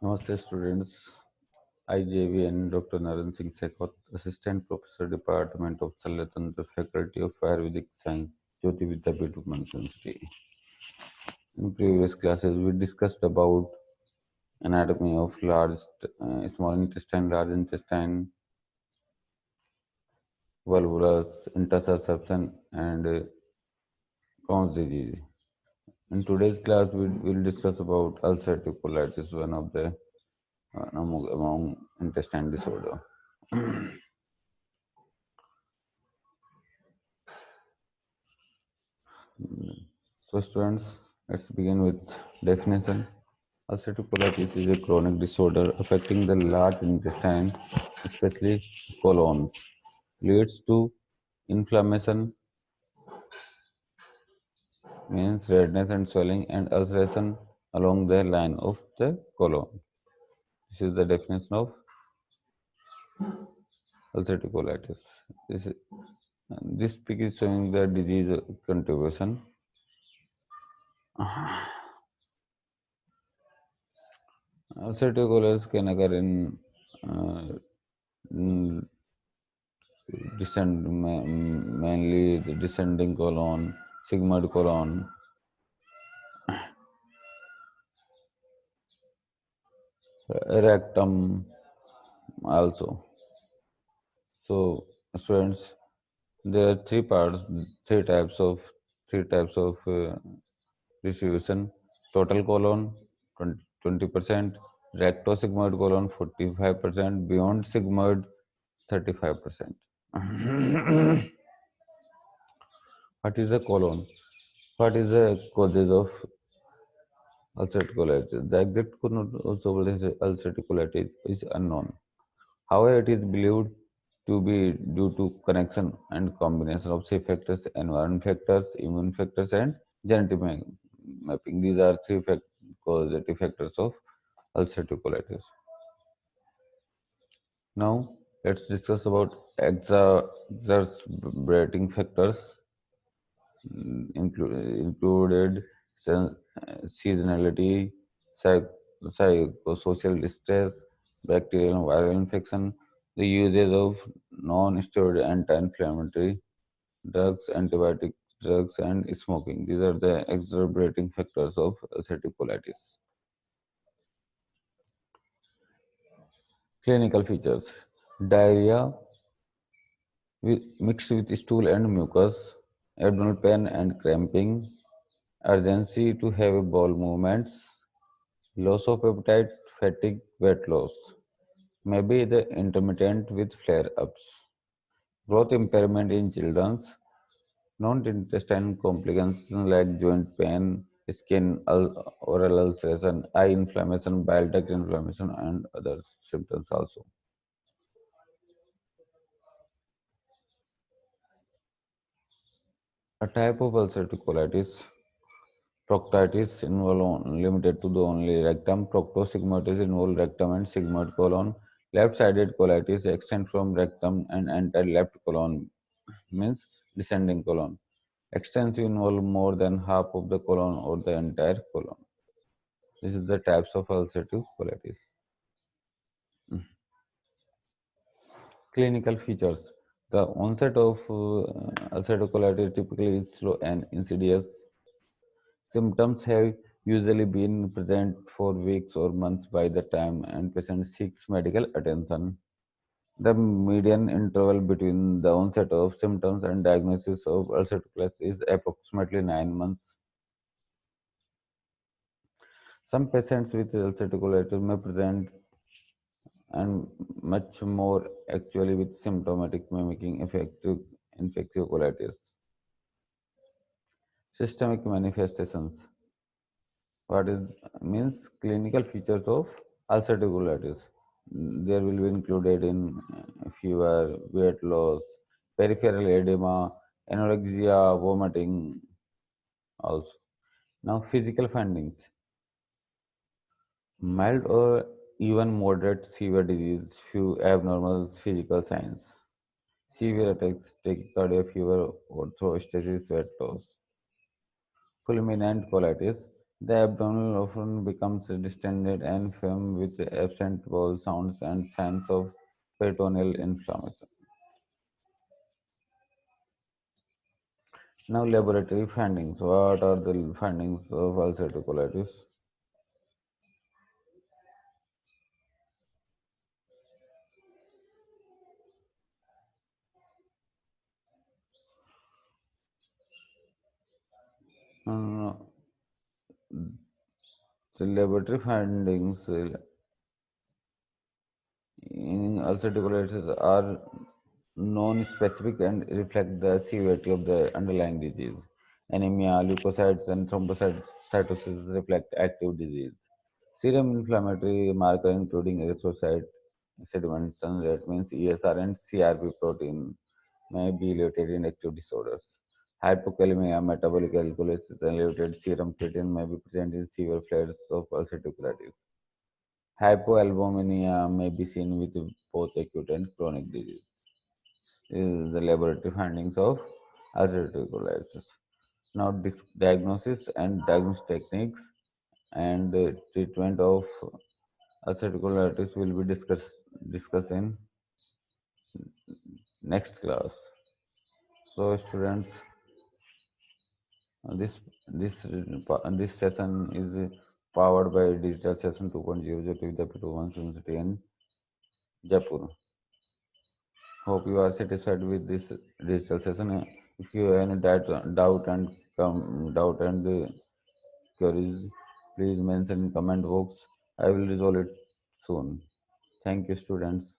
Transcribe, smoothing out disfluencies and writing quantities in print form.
Namaste students. I JV'n Dr. SHEKHAWAT, Assistant Professor, Department of SHALYA, Faculty of Ayurvedic Science, Jayoti Vidyapeeth, University. In previous classes, we discussed about anatomy of small intestine, large intestine, volvulus, intersusception, and Crohn's disease. In today's class, we will discuss about ulcerative colitis, one of the among intestine disorder. So students, let's begin with definition. Ulcerative colitis is a chronic disorder affecting the large intestine, especially colon. Leads to inflammation, means redness and swelling, and ulceration along the line of the colon. This is the definition of ulcerative colitis. This pic is showing the disease contribution. Ulcerative colitis can occur uh, in mainly the descending colon, sigmoid colon, rectum also. So students, there are three types of three types of distribution: total colon 20%, rectosigmoid colon 45%, beyond sigmoid 35%. What is the colon? What is the causes of ulcerative colitis? The exact cause of ulcerative colitis is unknown. However, it is believed to be due to connection and combination of three factors: environment factors, immune factors, and genetic mapping. These are three causative factors of ulcerative colitis. Now, let's discuss about exacerbating factors included seasonality, psychosocial distress, bacterial and viral infection, the usage of non-steroidal anti-inflammatory drugs, antibiotic drugs, and smoking. These are the exacerbating factors of ulcerative colitis. Clinical features: diarrhea mixed with stool and mucus, abdominal pain and cramping, urgency to have bowel movements, loss of appetite, fatigue, weight loss. Maybe the intermittent with flare-ups. Growth impairment in children, non-intestinal complications like joint pain, oral ulceration, eye inflammation, bile duct inflammation, and other symptoms also. A type of ulcerative colitis, proctitis, involve limited to the only rectum. Proctosigmoitis involve rectum and sigmoid colon. Left-sided colitis extend from rectum and enter left colon, means descending colon. Extensive involve more than half of the colon or the entire colon. This is the types of ulcerative colitis. Clinical features. The onset of ulcerative colitis typically is slow and insidious. Symptoms have usually been present for weeks or months by the time and patient seeks medical attention. The median interval between the onset of symptoms and diagnosis of ulcerative colitis is approximately 9 months. Some patients with ulcerative colitis may present and much more actually with symptomatic mimicking effective infective colitis. Systemic manifestations. What is means clinical features of ulcerative colitis? There will be included in fever, weight loss, peripheral edema, anorexia, vomiting also. Now physical findings. Mild or even moderate severe disease, few abnormal physical signs. Severe attacks, tachycardia, fever, orthostasis, weight loss. Fulminant colitis, The abdomen often becomes distended and firm with absent vowel sounds and signs of peritoneal inflammation. Now, laboratory findings. What are the findings of ulcerative colitis? Uh, the laboratory findings in ulcerative colitis are non-specific and reflect the severity of the underlying disease. Anemia, leukocytes, and thrombocytosis reflect active disease. Serum inflammatory marker including erythrocyte sedimentation, that means ESR and CRP protein, may be elevated in active disorders. Hypokalemia, metabolic alkalosis, and elevated serum creatine may be present in severe flares of ulcerative colitis. Hypoalbuminemia may be seen with both acute and chronic disease. This is the laboratory findings of ulcerative colitis. Now, diagnosis and diagnostic techniques and treatment of ulcerative colitis will be discussed in next class. So, students, this session is powered by Digital Session 2.0 Jyoti Vidyapeeth Women's University in Jaipur. Hope you are satisfied with this digital session. If you have any doubt and queries, please mention in comment box. I will resolve it soon. Thank you, students.